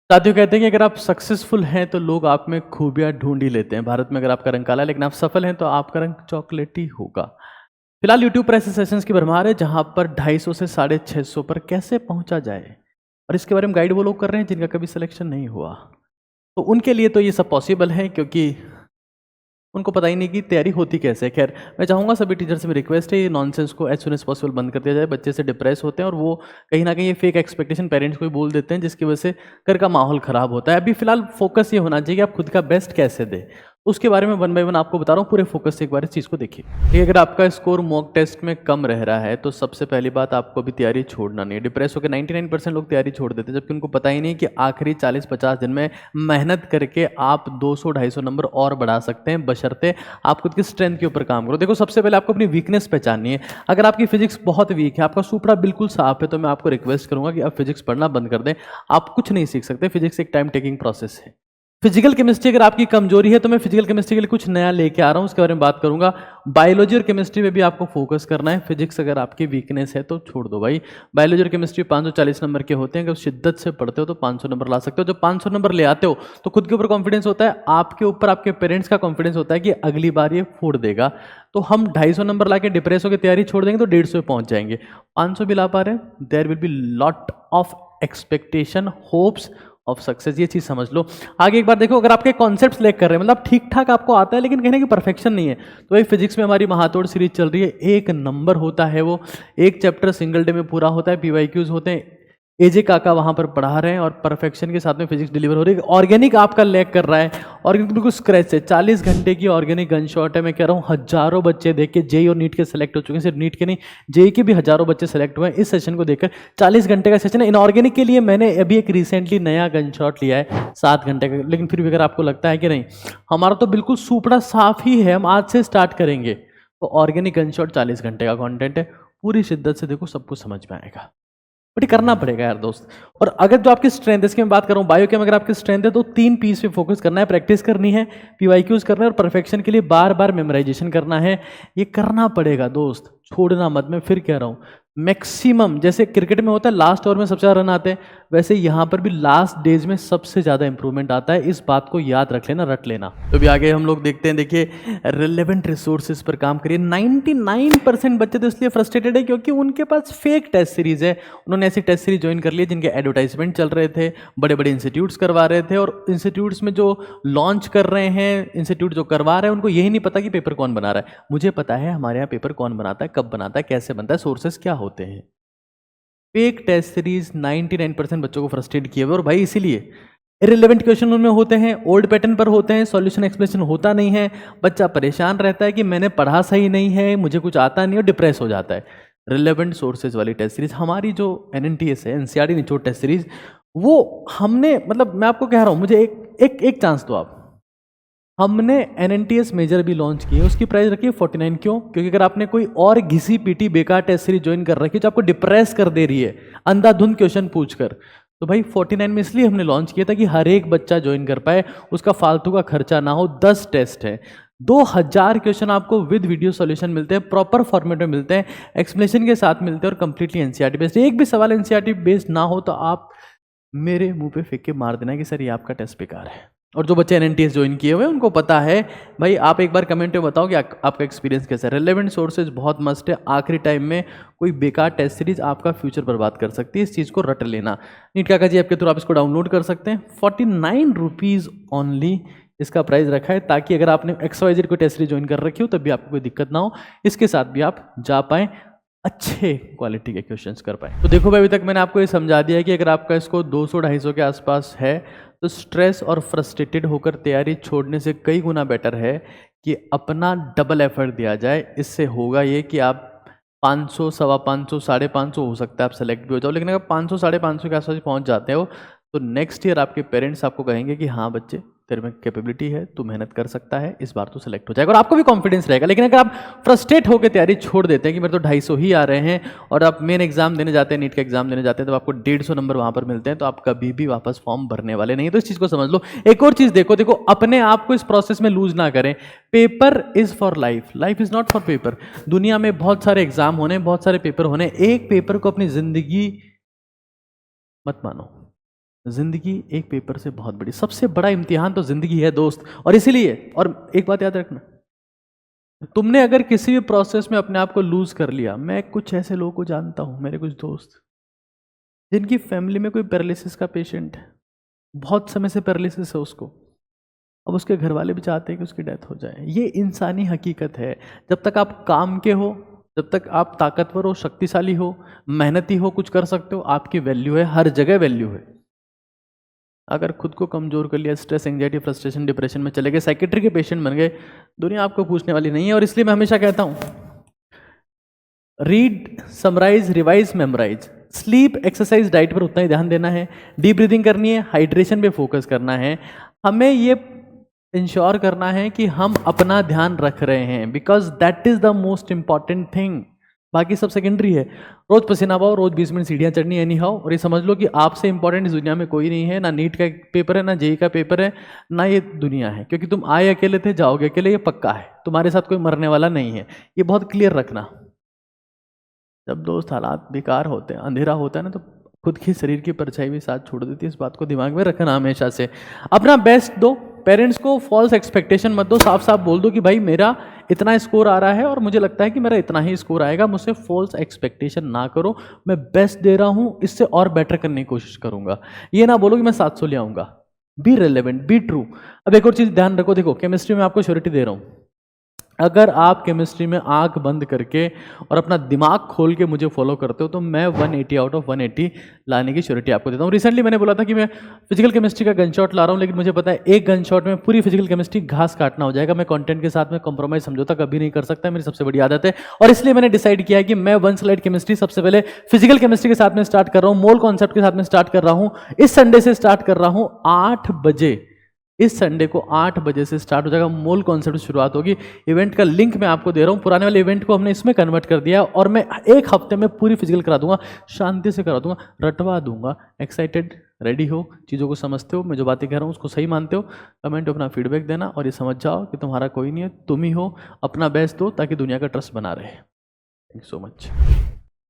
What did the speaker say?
साथियों कहते हैं कि अगर आप सक्सेसफुल हैं तो लोग आप में खूबियां ढूंढ ही लेते हैं। भारत में अगर आपका रंग काला है लेकिन आप सफल हैं तो आपका रंग चॉकलेटी होगा। फिलहाल यूट्यूब पर ऐसे सेशंस की भरमार है जहां पर 250 से 650 पर कैसे पहुंचा जाए, और इसके बारे में गाइड वो लोग कर रहे हैं जिनका कभी सिलेक्शन नहीं हुआ। तो उनके लिए तो ये सब पॉसिबल है क्योंकि उनको पता ही नहीं कि तैयारी होती कैसे है। खैर, मैं चाहूँगा सभी टीचर से भी रिक्वेस्ट है ये नॉनसेंस को एज सुन एज पॉसिबल बंद कर दिया जाए। बच्चे से डिप्रेस होते हैं और वो कहीं ना कहीं ये फेक एक्सपेक्टेशन पेरेंट्स को ही बोल देते हैं जिसकी वजह से घर का माहौल खराब होता है। अभी फिलहाल फोकस ये होना चाहिए कि आप खुद का बेस्ट कैसे दें। उसके बारे में वन बाय वन आपको बता रहा हूँ, पूरे फोकस से एक बार इस चीज़ को देखिए। देखिए, अगर आपका स्कोर मॉक टेस्ट में कम रह रहा है तो सबसे पहली बात आपको अभी तैयारी छोड़ना नहीं है। डिप्रेस होकर 99% लोग तैयारी छोड़ देते हैं जबकि उनको पता ही नहीं कि आखिरी 40-50 दिन में मेहनत करके आप 200-250 नंबर और बढ़ा सकते हैं, बशर्ते आप खुद की स्ट्रेंथ के ऊपर काम करो। देखो, सबसे पहले आपको अपनी वीकनेस पहचाननी है। अगर आपकी फिजिक्स बहुत वीक है, आपका सुपड़ा बिल्कुल साफ है, तो मैं आपको रिक्वेस्ट करूंगा कि आप फिजिक्स पढ़ना बंद कर दें। आप कुछ नहीं सीख सकते। फिजिक्स एक टाइम टेकिंग प्रोसेस है। फिजिकल केमिस्ट्री अगर आपकी कमजोरी है तो मैं फिजिकल केमिस्ट्री के लिए कुछ नया लेके आ रहा हूं, उसके बारे में बात करूंगा। बायोलॉजी और केमिस्ट्री में भी आपको फोकस करना है। फिजिक्स अगर आपकी वीकनेस है तो छोड़ दो भाई। बायोलॉजी और केमिस्ट्री 540 नंबर के होते हैं। अगर शिद्दत से पढ़ते हो तो 500 नंबर ला सकते हो। जब 500 नंबर ले आते हो तो खुद के ऊपर कॉन्फिडेंस होता है, आपके ऊपर आपके पेरेंट्स का कॉन्फिडेंस होता है कि अगली बार ये फोड़ देगा। तो हम 250 नंबर ला के डिप्रेस होकर तैयारी छोड़ देंगे तो 150 पे पहुंच जाएंगे। 500 भी ला पा रहे हैं, there will be lot of expectation, hopes of success. ये चीज समझ लो। आगे एक बार देखो, अगर आपके कॉन्सेप्ट्स लेकर कर रहे हैं, मतलब ठीक ठाक आपको आता है लेकिन कहने की परफेक्शन नहीं है, तो वही फिजिक्स में हमारी महातोड़ सीरीज चल रही है। एक नंबर होता है वो, एक चैप्टर सिंगल डे में पूरा होता है, पीवाईक्यूज होते हैं। एजे काका वहां पर पढ़ा रहे हैं और परफेक्शन के साथ में फिजिक्स डिलीवर हो रही है। ऑर्गेनिक आपका लैग कर रहा है, ऑर्गेनिक बिल्कुल स्क्रैच है। 40 घंटे की ऑर्गेनिक गन शॉट है। मैं कह रहा हूँ हजारों बच्चे देख के जेई और नीट के सेलेक्ट हो चुके हैं। सिर्फ नीट के नहीं, जेई के भी हजारों बच्चे सेलेक्ट हुए हैं इस सेशन को देखकर। 40 घंटे का सेशन है। इनऑर्गेनिक के लिए मैंने अभी एक रिसेंटली नया गन शॉट लिया है 7 घंटे का। लेकिन फिर भी अगर आपको लगता है कि नहीं हमारा तो बिल्कुल सुपड़ा साफ ही है, हम आज से स्टार्ट करेंगे, तो ऑर्गेनिक गन शॉट 40 घंटे का कॉन्टेंट है। पूरी शिद्दत से देखो, सब कुछ समझ में आएगा, बट ये करना पड़ेगा यार दोस्त। और अगर जो आपकी स्ट्रेंथ है, इसकी मैं बात कर रहा हूँ, बायो केम अगर आपकी स्ट्रेंथ है तो 3 पीस पे फोकस करना है, प्रैक्टिस करनी है, पीवाईक्यूज करना है और परफेक्शन के लिए बार बार मेमोराइजेशन करना है। ये करना पड़ेगा दोस्त, छोड़ना मत। मैं फिर कह रहा हूँ, मैक्सिमम जैसे क्रिकेट में होता है लास्ट ओवर में सबसे ज़्यादा रन आते हैं, वैसे यहाँ पर भी लास्ट डेज में सबसे ज़्यादा इंप्रूवमेंट आता है। इस बात को याद रख लेना, रट लेना। तो भी आगे हम लोग देखते हैं। देखिए, रिलेवेंट रिसोर्सेज पर काम करिए। 99% बच्चे तो इसलिए फ्रस्ट्रेटेड है क्योंकि उनके पास फेक टेस्ट सीरीज है। उन्होंने ऐसी टेस्ट सीरीज ज्वाइन कर ली जिनके एडवर्टाइजमेंट चल रहे थे, बड़े बड़े इंस्टीट्यूट्स करवा रहे थे, और इंस्टीट्यूट्स में जो लॉन्च कर रहे हैं, इंस्टीट्यूट जो करवा रहे हैं, उनको यही नहीं पता कि पेपर कौन बना रहा है। मुझे पता है हमारे यहाँ पेपर कौन बनाता है, कब बनाता है, कैसे बनता है, सोर्सेस क्या होते हैं। फेक टेस्ट सीरीज 99% बच्चों को फ्रस्ट्रेट किए हुए, और भाई इसीलिए इरेलेवेंट क्वेश्चन उनमें होते हैं, ओल्ड पैटर्न पर होते हैं, सॉल्यूशन एक्सप्लेनेशन होता नहीं है, बच्चा परेशान रहता है कि मैंने पढ़ा सही नहीं है, मुझे कुछ आता नहीं, और डिप्रेस हो जाता है। रिलेवेंट सोर्सेज वाली टेस्ट सीरीज हमारी जो एनएनटीएस है, एनसीईआरटी निचोड़ टेस्ट सीरीज, वो हमने, मतलब मैं आपको कह रहा हूँ, मुझे एक चांस दो आप। हमने एनएनटीएस मेजर भी लॉन्च की है, उसकी प्राइस रखी है 49। क्यों? क्योंकि अगर आपने कोई और घिसी पीटी बेकार टेस्ट सीरीज ज्वाइन कर रखी है जो आपको डिप्रेस कर दे रही है अंधाधुंध क्वेश्चन पूछकर, तो भाई 49 में इसलिए हमने लॉन्च किया था कि हर एक बच्चा ज्वाइन कर पाए, उसका फालतू का खर्चा ना हो। 10 टेस्ट है, 2000 क्वेश्चन आपको विद वीडियो सॉल्यूशन मिलते हैं, प्रॉपर फॉर्मेट में मिलते हैं, एक्सप्लेनेशन के साथ मिलते हैं, और कंप्लीटली एनसीईआरटी बेस्ड। एक भी सवाल एनसीईआरटी बेस्ड ना हो तो आप मेरे मुंह पे फेंक के मार देना कि सर ये आपका टेस्ट बेकार है। और जो बच्चे एनएनटीएस ज्वाइन किए हुए हैं उनको पता है। भाई आप एक बार कमेंट में बताओ कि आपका एक्सपीरियंस कैसा है। रिलेवेंट सोर्सेज बहुत मस्ट है। आखिरी टाइम में कोई बेकार टेस्ट सीरीज आपका फ्यूचर बर्बाद कर सकती है, इस चीज़ को रट लेना। नीट काका जी ऐप के थ्रू आप इसको डाउनलोड कर सकते हैं। 49 रुपीज़ ओनली इसका प्राइस रखा है, ताकि अगर आपने XYZ कोई टेस्ट सीरीज ज्वाइन कर रखी हो तब भी आपको कोई दिक्कत ना हो, इसके साथ भी आप जा पाएँ, अच्छे क्वालिटी के क्वेश्चंस कर पाए। तो देखो भाई, अभी तक मैंने आपको ये समझा दिया है कि अगर आपका इसको 200-250 के आसपास है तो स्ट्रेस और फ्रस्ट्रेटेड होकर तैयारी छोड़ने से कई गुना बेटर है कि अपना डबल एफर्ट दिया जाए। इससे होगा ये कि आप 500, 550, 550 हो सकता है आप सेलेक्ट भी हो जाओ, लेकिन अगर 500, 550 के आसपास पहुंच जाते हो तो नेक्स्ट ईयर आपके पेरेंट्स आपको कहेंगे कि हाँ बच्चे, तेरे में कैपेबिलिटी है, तू मेहनत कर सकता है, इस बार तो सिलेक्ट हो जाएगा, और आपको भी कॉन्फिडेंस रहेगा। लेकिन अगर आप फ्रस्ट्रेट होकर तैयारी छोड़ देते हैं कि मेरे तो 250 ही आ रहे हैं, और आप मेन एग्जाम देने जाते हैं, नीट का एग्जाम देने जाते हैं, तो आपको 150 नंबर वहां पर मिलते हैं, तो आप कभी भी वापस फॉर्म भरने वाले नहीं। तो इस चीज को समझ लो। एक और चीज देखो, अपने आप को इस प्रोसेस में लूज ना करें। Paper is for life, life is not for paper. दुनिया में बहुत सारे एग्जाम होने, बहुत सारे पेपर होने, एक पेपर को अपनी जिंदगी मत मानो। जिंदगी एक पेपर से बहुत बड़ी, सबसे बड़ा इम्तिहान तो जिंदगी है दोस्त। और इसीलिए, और एक बात याद रखना, तुमने अगर किसी भी प्रोसेस में अपने आप को लूज कर लिया, मैं कुछ ऐसे लोगों को जानता हूं, मेरे कुछ दोस्त जिनकी फैमिली में कोई पैरालिसिस का पेशेंट है, बहुत समय से पैरालिसिस है उसको, अब उसके घर वाले भी चाहते हैं कि उसकी डेथ हो जाए। ये इंसानी हकीकत है। जब तक आप काम के हो, जब तक आप ताकतवर हो, शक्तिशाली हो, मेहनती हो, कुछ कर सकते हो, आपकी वैल्यू है, हर जगह वैल्यू है। अगर खुद को कमजोर कर लिया, स्ट्रेस, एंग्जाइटी, फ्रस्ट्रेशन, डिप्रेशन में चले गए, साइकेट्री के पेशेंट बन गए, दुनिया आपको पूछने वाली नहीं है। और इसलिए मैं हमेशा कहता हूं, read, summarise, revise, memorise, sleep, exercise, diet पर उतना ही ध्यान देना है, डीप ब्रीदिंग करनी है, हाइड्रेशन पे फोकस करना है। हमें ये इंश्योर करना है कि हम अपना ध्यान रख रहे हैं, because that is the most important thing. बाकी सब सेकेंडरी है। रोज पसीना पाओ, रोज 20 मिनट सीढ़ियां चढ़नी एनी हाउ। और ये समझ लो कि आपसे इंपॉर्टेंट इस दुनिया में कोई नहीं है, ना नीट का पेपर है, ना जेई का पेपर है, ना ये दुनिया है। क्योंकि तुम आए अकेले थे, जाओगे अकेले, ये पक्का है। तुम्हारे साथ कोई मरने वाला नहीं है, ये बहुत क्लियर रखना। जब दोस्त हालात बेकार होते हैं, अंधेरा होता है ना, तो खुद की शरीर की परछाई भी साथ छोड़ देती है। इस बात को दिमाग में रखना हमेशा से। अपना बेस्ट दो, पेरेंट्स को फॉल्स एक्सपेक्टेशन मत दो। साफ साफ बोल दो कि भाई मेरा इतना स्कोर आ रहा है और मुझे लगता है कि मेरा इतना ही स्कोर आएगा, मुझसे फॉल्स एक्सपेक्टेशन ना करो। मैं बेस्ट दे रहा हूं, इससे और बेटर करने की कोशिश करूंगा। ये ना बोलो कि मैं 700 ले आऊंगा। B relevant, be true. अब एक और चीज ध्यान रखो, देखो केमिस्ट्री में आपको श्योरिटी दे रहा हूं, अगर आप केमिस्ट्री में आंख बंद करके और अपना दिमाग खोल के मुझे फॉलो करते हो, तो मैं 180 आउट ऑफ 180 लाने की श्योरिटी आपको देता हूँ। रिसेंटली मैंने बोला था कि मैं फिजिकल केमिस्ट्री का गन शॉट ला रहा हूँ, लेकिन मुझे पता है एक गन शॉट में पूरी फिजिकल केमिस्ट्री घास काटना हो जाएगा। मैं कंटेंट के साथ में कॉम्प्रोमाइज समझौता कभी नहीं कर सकता, मेरी सबसे बड़ी आदत है। और इसलिए मैंने डिसाइड किया है कि मैं वन स्लाइड केमिस्ट्री सबसे पहले फिजिकल केमिस्ट्री के साथ में स्टार्ट कर रहा हूँ, मोल कॉन्सेप्ट के साथ में स्टार्ट कर रहा हूँ। इस संडे से स्टार्ट कर रहा हूँ 8 बजे। इस संडे को 8 बजे से स्टार्ट हो जाएगा, मोल कॉन्सेप्ट शुरुआत होगी। इवेंट का लिंक मैं आपको दे रहा हूँ। पुराने वाले इवेंट को हमने इसमें कन्वर्ट कर दिया और मैं एक हफ्ते में पूरी फिजिकल करा दूंगा, शांति से करा दूंगा, रटवा दूंगा। एक्साइटेड, रेडी हो, चीज़ों को समझते हो, मैं जो बातें कह रहा हूँ उसको सही मानते हो, कमेंट अपना फीडबैक देना और ये समझ जाओ कि तुम्हारा कोई नहीं है, तुम ही हो। अपना बेस्ट दो ताकि दुनिया का ट्रस्ट बना रहे। Thank you so much.